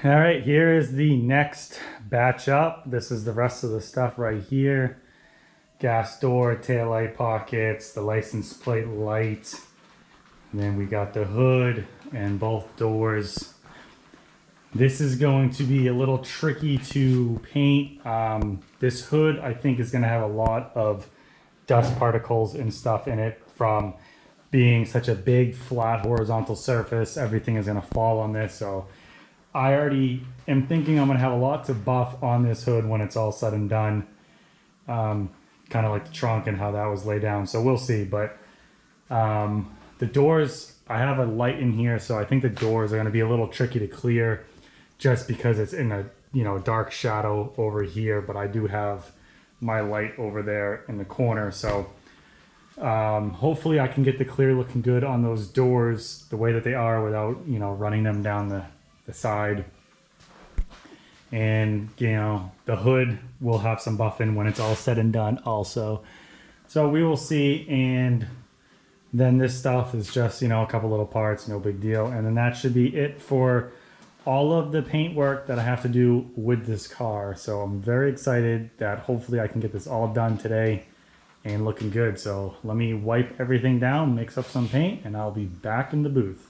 All right, here is the next batch up. This is the rest of the stuff right here. Gas door, tail light pockets, the license plate light. And then we got the hood and both doors. This is going to be a little tricky to paint. This hood, I think, is going to have a lot of dust particles and stuff in it from being such a big flat horizontal surface. Everything is going to fall on this, so I already am thinking I'm going to have a lot to buff on this hood when it's all said and done. Kind of like the trunk and how that was laid down, so we'll see. But the doors, I have a light in here, so I think the doors are going to be a little tricky to clear just because it's in a dark shadow over here, but I do have my light over there in the corner, so hopefully I can get the clear looking good on those doors the way that they are without running them down the side. And the hood will have some buffing when it's all said and done also, so we will see. And then this stuff is just a couple little parts, no big deal. And then that should be it for all of the paint work that I have to do with this car. So I'm very excited that hopefully I can get this all done today and looking good. So let me wipe everything down, mix up some paint, and I'll be back in the booth.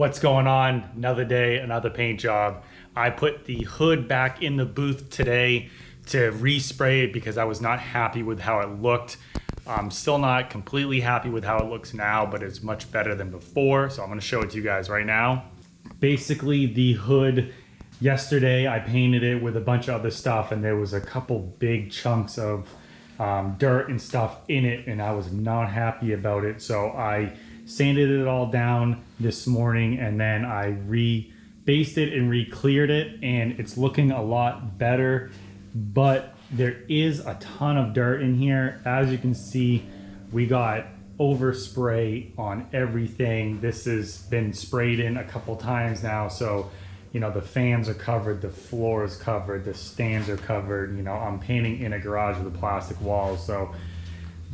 What's going on? Another day, another paint job. I put the hood back in the booth today to respray it because I was not happy with how it looked. I'm still not completely happy with how it looks now, but it's much better than before. So I'm gonna show it to you guys right now. Basically the hood, yesterday I painted it with a bunch of other stuff and there was a couple big chunks of dirt and stuff in it and I was not happy about it. So I sanded it all down this morning and then I re-based it and re-cleared it and it's looking a lot better, but there is a ton of dirt in here. As you can see, we got overspray on everything. This has been sprayed in a couple times now, so you know the fans are covered, the floor is covered, the stands are covered. You know, I'm painting in a garage with a plastic wall, so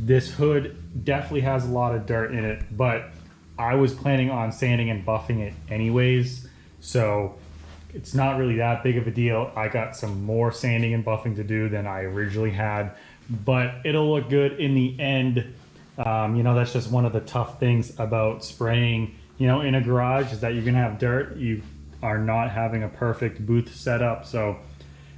this hood definitely has a lot of dirt in it, but I was planning on sanding and buffing it anyways, so it's not really that big of a deal. I got some more sanding and buffing to do than I originally had, but it'll look good in the end. You know, that's just one of the tough things about spraying, you know, in a garage is that you're gonna have dirt. You are not having a perfect booth setup, so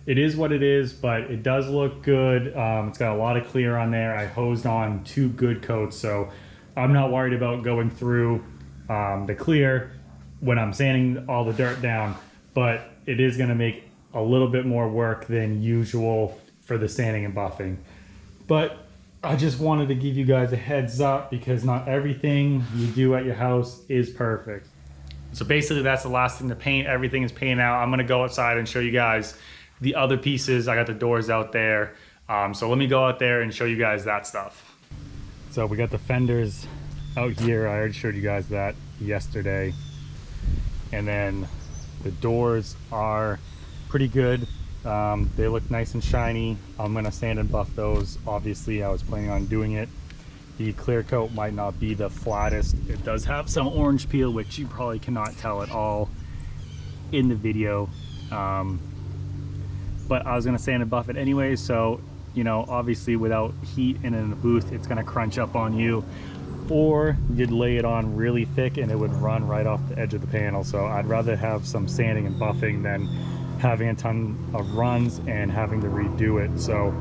it is what it is, but it does look good. It's got a lot of clear on there. I hosed on 2 good coats, so I'm not worried about going through the clear when I'm sanding all the dirt down, but it is gonna make a little bit more work than usual for the sanding and buffing. But I just wanted to give you guys a heads up because not everything you do at your house is perfect. So basically that's the last thing to paint. Everything is painted out. I'm gonna go outside and show you guys the other pieces. I got the doors out there. So let me go out there and show you guys that stuff. So we got the fenders out here. I already showed you guys that yesterday. And then the doors are pretty good. They look nice and shiny. I'm gonna sand and buff those. Obviously, I was planning on doing it. The clear coat might not be the flattest. It does have some orange peel, which you probably cannot tell at all in the video. But I was gonna sand and buff it anyway, so you know, obviously without heat and in a booth, it's gonna crunch up on you. Or you'd lay it on really thick and it would run right off the edge of the panel. So I'd rather have some sanding and buffing than having a ton of runs and having to redo it. So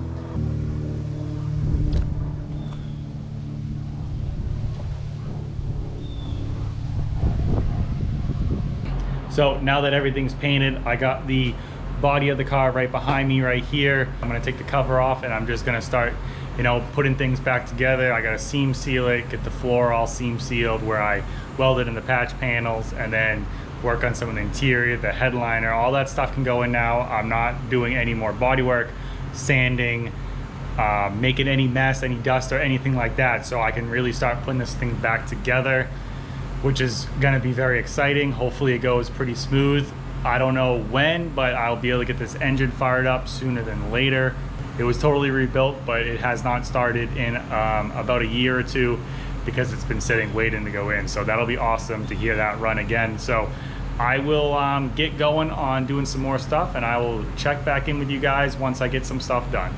now that everything's painted, I got the body of the car right behind me right here. I'm gonna take the cover off and I'm just gonna start, you know, putting things back together. I gotta seam seal it, get the floor all seam sealed where I welded in the patch panels, and then work on some of the interior, the headliner, all that stuff can go in now. I'm not doing any more body work, sanding, making any mess, any dust or anything like that. So I can really start putting this thing back together, which is gonna be very exciting. Hopefully it goes pretty smooth. I don't know when, but I'll be able to get this engine fired up sooner than later. It was totally rebuilt, but it has not started in about a year or two because it's been sitting waiting to go in. So that'll be awesome to hear that run again. So I will get going on doing some more stuff and I will check back in with you guys once I get some stuff done.